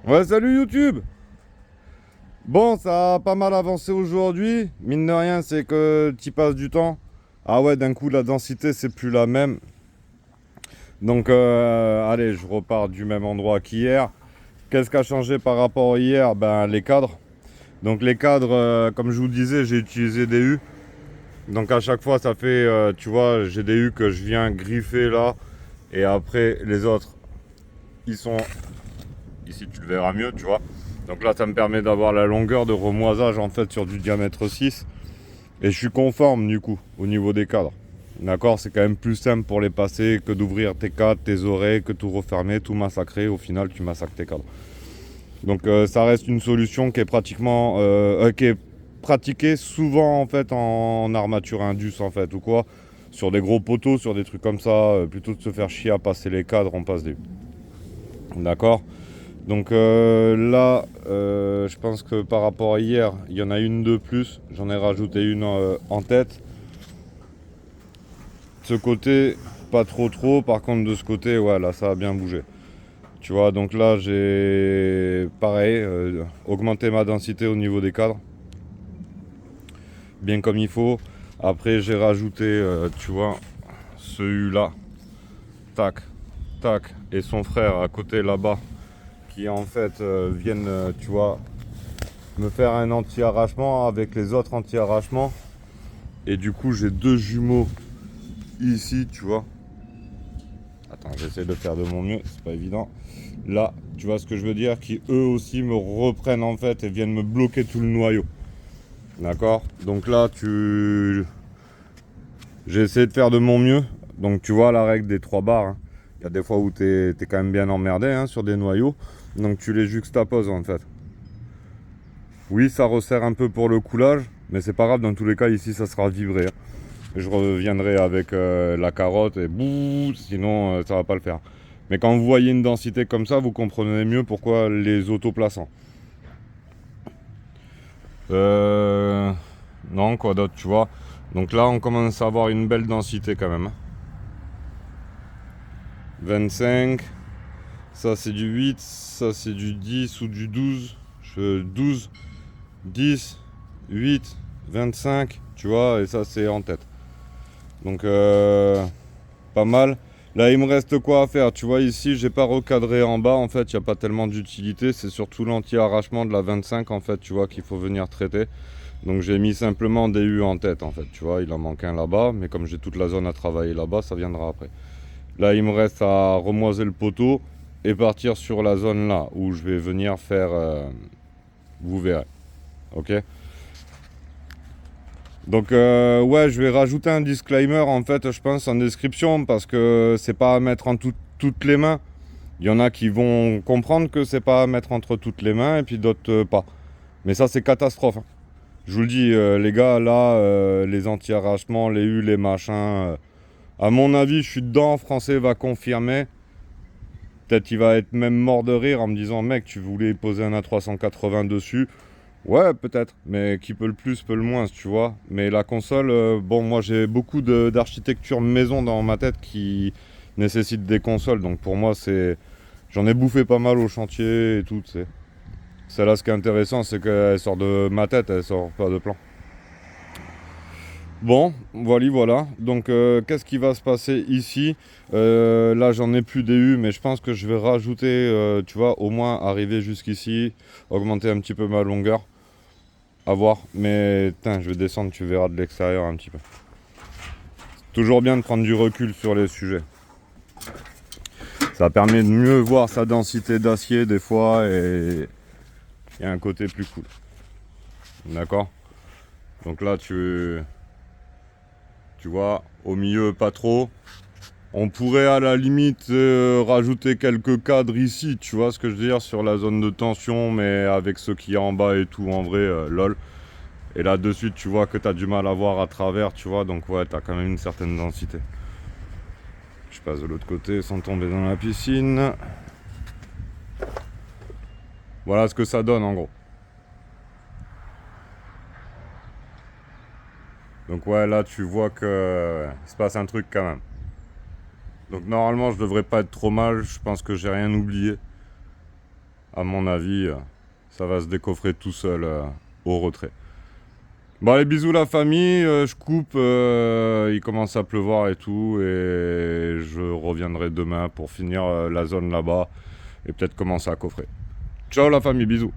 Ouais, salut YouTube! Bon, ça a pas mal avancé aujourd'hui. Mine de rien, c'est que tu passes du temps. Ah ouais, d'un coup, la densité, c'est plus la même. Donc, allez, je repars du même endroit qu'hier. Qu'est-ce qui a changé par rapport à hier? Ben, les cadres. Donc, les cadres, comme je vous disais, j'ai utilisé des U. Donc, à chaque fois, ça fait, tu vois, j'ai des U que je viens griffer là. Et après, les autres, ils sont ici, tu le verras mieux, tu vois. Donc là, ça me permet d'avoir la longueur de remoisage en fait sur du diamètre 6. Et je suis conforme du coup au niveau des cadres. D'accord, c'est quand même plus simple pour les passer que d'ouvrir tes cadres, tes oreilles, que tout refermer, tout massacrer. Au final, tu massacres tes cadres. Donc ça reste une solution qui est qui est pratiquée souvent en fait en armature indus en fait ou quoi. Sur des gros poteaux, sur des trucs comme ça, plutôt que de se faire chier à passer les cadres, on passe des. D'accord. Donc là, je pense que par rapport à hier, il y en a une de plus. J'en ai rajouté une en tête. De ce côté, pas trop. Par contre, de ce côté, ouais, là, ça a bien bougé. Tu vois, donc là, j'ai pareil, augmenté ma densité au niveau des cadres. Bien comme il faut. Après, j'ai rajouté, tu vois, ce U là. Tac, tac. Et son frère à côté là-bas. Qui en fait viennent, tu vois, me faire un anti-arrachement avec les autres anti-arrachements. Et du coup, j'ai deux jumeaux ici, tu vois. Attends, j'essaie de faire de mon mieux, c'est pas évident. Là, tu vois ce que je veux dire, qui eux aussi me reprennent en fait et viennent me bloquer tout le noyau. D'accord. Donc là, j'ai essayé de faire de mon mieux. Donc tu vois la règle des 3 barres, hein. Il y a des fois où t'es quand même bien emmerdé hein, sur des noyaux. Donc tu les juxtaposes en fait. Oui, ça resserre un peu pour le coulage, mais c'est pas grave, dans tous les cas, ici, ça sera vibré, hein. Je reviendrai avec la carotte et bouh, sinon ça va pas le faire. Mais quand vous voyez une densité comme ça, vous comprenez mieux pourquoi les autoplaçants. Euh, non, quoi d'autre, tu vois. Donc là, on commence à avoir une belle densité quand même, hein. 25, ça c'est du 8, ça c'est du 10 ou du 12. 12, 10, 8, 25, tu vois, et ça c'est en tête. Donc pas mal. Là il me reste quoi à faire. Tu vois ici j'ai pas recadré en bas. En fait il n'y a pas tellement d'utilité. C'est surtout l'anti-arrachement de la 25 en fait. Tu vois qu'il faut venir traiter. Donc j'ai mis simplement des U en tête en fait. Tu vois il en manque un là-bas. Mais comme j'ai toute la zone à travailler là-bas, ça viendra après. Là il me reste à remoiser le poteau. Et partir sur la zone là. Où je vais venir faire... vous verrez. Ok. Donc ouais, je vais rajouter un disclaimer en fait, je pense en description parce que c'est pas à mettre en toutes les mains. Il y en a qui vont comprendre que c'est pas à mettre entre toutes les mains et puis d'autres pas. Mais ça c'est catastrophe, hein. Je vous le dis les gars, là les anti-arrachements, les U, les machins, à mon avis, je suis dedans, français va confirmer. Peut-être il va être même mort de rire en me disant mec, tu voulais poser un A380 dessus. Ouais, peut-être, mais qui peut le plus, peut le moins, tu vois. Mais la console, bon, moi j'ai beaucoup d'architecture maison dans ma tête qui nécessite des consoles, donc pour moi c'est... J'en ai bouffé pas mal au chantier et tout, tu sais. Celle-là, ce qui est intéressant, c'est qu'elle sort de ma tête, elle sort pas de plan. Bon, voilà. Donc, qu'est-ce qui va se passer ici? Là, j'en ai plus des U, mais je pense que je vais rajouter, tu vois, au moins arriver jusqu'ici, augmenter un petit peu ma longueur. À voir, mais putain, je vais descendre, tu verras de l'extérieur un petit peu. Toujours bien de prendre du recul sur les sujets. Ça permet de mieux voir sa densité d'acier des fois et il y a un côté plus cool. D'accord. Donc là, tu vois, au milieu, pas trop. On pourrait à la limite rajouter quelques cadres ici, tu vois ce que je veux dire, sur la zone de tension, mais avec ce qu'il y a en bas et tout, en vrai, lol. Et là, de suite, tu vois que tu as du mal à voir à travers, tu vois, donc ouais, tu as quand même une certaine densité. Je passe de l'autre côté sans tomber dans la piscine. Voilà ce que ça donne en gros. Donc ouais, là tu vois que il se passe un truc quand même. Donc normalement je devrais pas être trop mal, je pense que j'ai rien oublié. à mon avis, ça va se décoffrer tout seul au retrait. Bon, allez, bisous la famille, je coupe, il commence à pleuvoir et tout, et je reviendrai demain pour finir la zone là-bas, et peut-être commencer à coffrer. Ciao la famille, bisous.